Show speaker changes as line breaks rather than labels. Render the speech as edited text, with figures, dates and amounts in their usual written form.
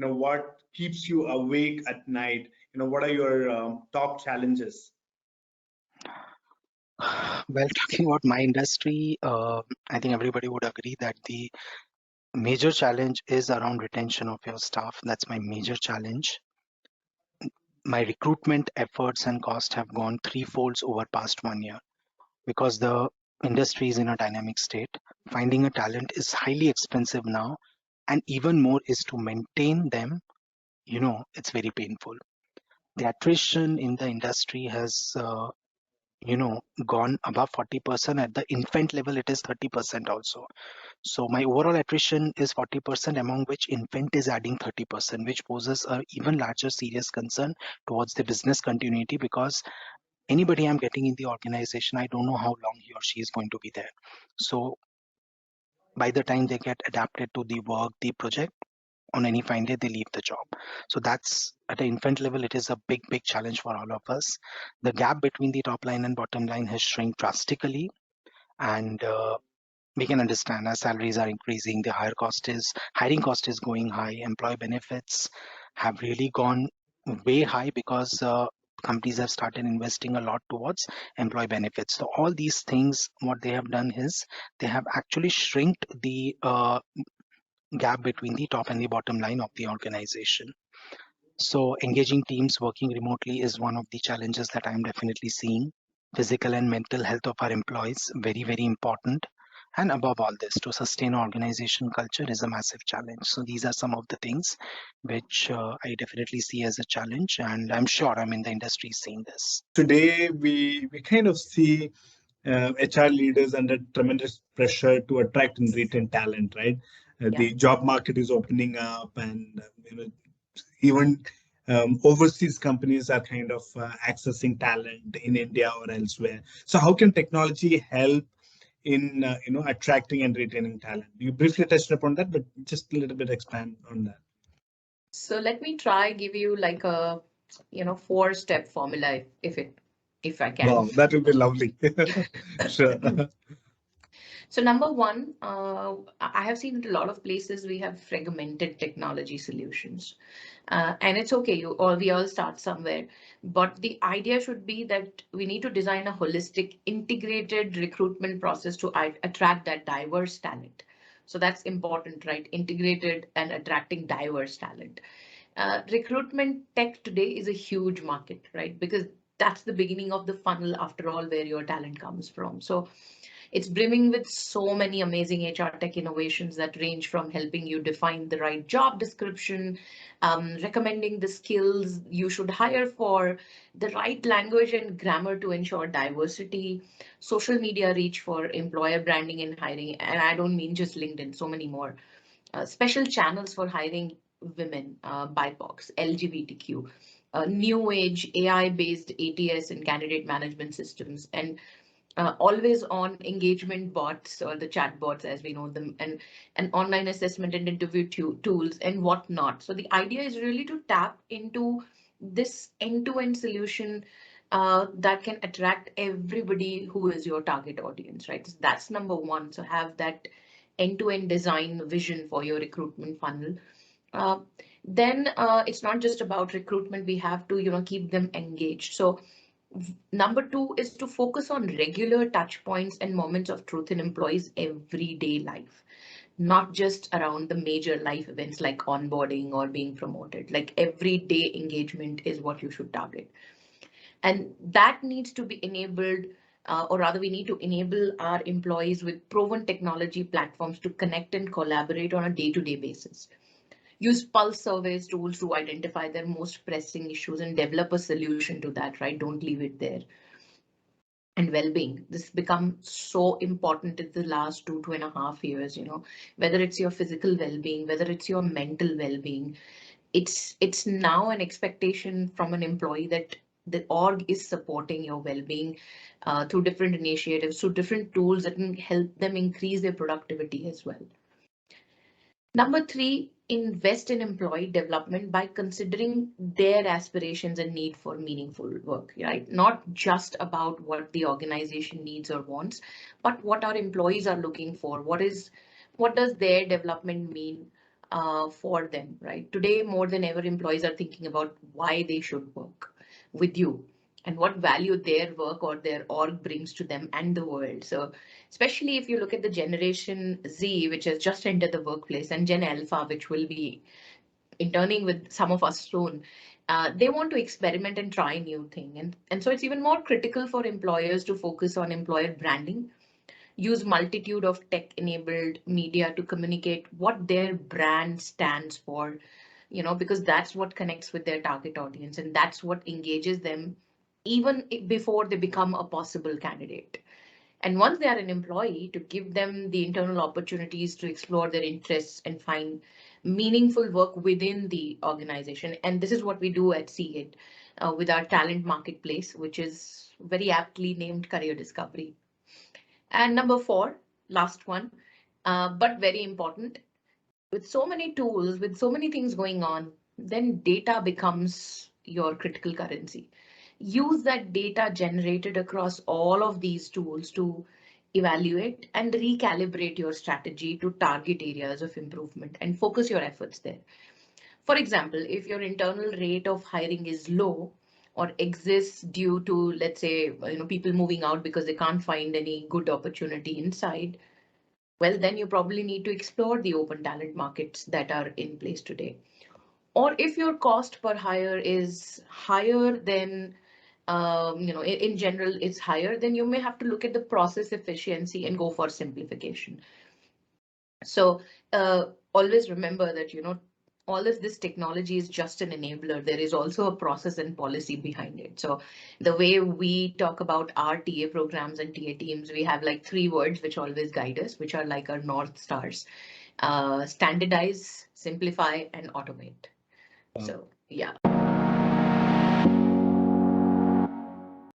what keeps you awake at night? What are your top challenges?
Well, talking about my industry, I think everybody would agree that the major challenge is around retention of your staff. That's my major challenge. My recruitment efforts and cost have gone threefolds over past 1 year because the industry is in a dynamic state. Finding a talent is highly expensive now, and even more is to maintain them. It's very painful. The attrition in the industry has gone above 40%. At the infant level it is 30% also. So my overall attrition is 40%, among which infant is adding 30%, which poses a even larger serious concern towards the business continuity, because anybody I'm getting in the organization, I don't know how long he or she is going to be there. So by the time they get adapted to the work, the project, on any fine day, they leave the job. So that's at the infant level, it is a big challenge for all of us. The gap between the top line and bottom line has shrunk drastically, and we can understand as salaries are increasing, the hiring cost is going high. Employee benefits have really gone way high because companies have started investing a lot towards employee benefits. So all these things, what they have done is they have actually shrinked the gap between the top and the bottom line of the organization. So engaging teams working remotely is one of the challenges that I'm definitely seeing. Physical and mental health of our employees, very important. And above all this, to sustain organization culture is a massive challenge. So these are some of the things which I definitely see as a challenge, and I'm sure I'm in the industry seeing this.
Today, we kind of see HR leaders under tremendous pressure to attract and retain talent, right?
Yeah.
The job market is opening up, and even overseas companies are kind of accessing talent in India or elsewhere. So, how can technology help in attracting and retaining talent? You briefly touched upon that, but just a little bit expand on that.
So let me try give you like a 4-step formula if I can.
Wow, that will be lovely. Sure.
So number one, I have seen a lot of places we have fragmented technology solutions, and it's okay. We all start somewhere, but the idea should be that we need to design a holistic, integrated recruitment process to attract that diverse talent. So that's important, right? Integrated and attracting diverse talent. Recruitment tech today is a huge market, right? Because that's the beginning of the funnel, after all, where your talent comes from. So it's brimming with so many amazing HR tech innovations that range from helping you define the right job description, recommending the skills you should hire for, the right language and grammar to ensure diversity, social media reach for employer branding and hiring. And I don't mean just LinkedIn, so many more. Special channels for hiring women, BIPOCs, LGBTQ, new age AI-based ATS and candidate management systems, and always on engagement bots, or the chat bots as we know them, and online assessment and interview tools and whatnot. So the idea is really to tap into this end-to-end solution that can attract everybody who is your target audience, right? So that's number one. So have that end-to-end design vision for your recruitment funnel. Uh, then it's not just about recruitment. We have to keep them engaged. So number two is to focus on regular touch points and moments of truth in employees' everyday life, not just around the major life events like onboarding or being promoted. Like everyday engagement is what you should target. And that needs to be enabled, or rather, we need to enable our employees with proven technology platforms to connect and collaborate on a day-to-day basis. Use pulse surveys tools to identify their most pressing issues and develop a solution to that, right? Don't leave it there. And well-being, this become so important in the last 2.5 years, whether it's your physical well-being, whether it's your mental well-being. It's now an expectation from an employee that the org is supporting your well-being through different initiatives, through different tools that can help them increase their productivity as well. Number three, invest in employee development by considering their aspirations and need for meaningful work, right? Not just about what the organization needs or wants, but what our employees are looking for. What does their development mean? for them, right? Today, more than ever, employees are thinking about why they should work with you and what value their work or their org brings to them and the world. So, especially if you look at the Generation Z, which has just entered the workplace, and Gen Alpha, which will be interning with some of us soon, they want to experiment and try new thing. And so it's even more critical for employers to focus on employer branding, use multitude of tech-enabled media to communicate what their brand stands for, because that's what connects with their target audience and that's what engages them even before they become a possible candidate. And once they are an employee, to give them the internal opportunities to explore their interests and find meaningful work within the organization. And this is what we do at C8 with our talent marketplace, which is very aptly named Career Discovery. And number four, last one, but very important, with so many tools, with so many things going on, then data becomes your critical currency. Use that data generated across all of these tools to evaluate and recalibrate your strategy to target areas of improvement and focus your efforts there. For example, if your internal rate of hiring is low or exists due to, let's say, people moving out because they can't find any good opportunity inside, well, then you probably need to explore the open talent markets that are in place today. Or if your cost per hire is higher than, in general, it's higher, then you may have to look at the process efficiency and go for simplification. So always remember that, all of this technology is just an enabler. There is also a process and policy behind it. So the way we talk about our TA programs and TA teams, we have like 3 words which always guide us, which are like our North Stars: standardize, simplify, and automate. So, yeah.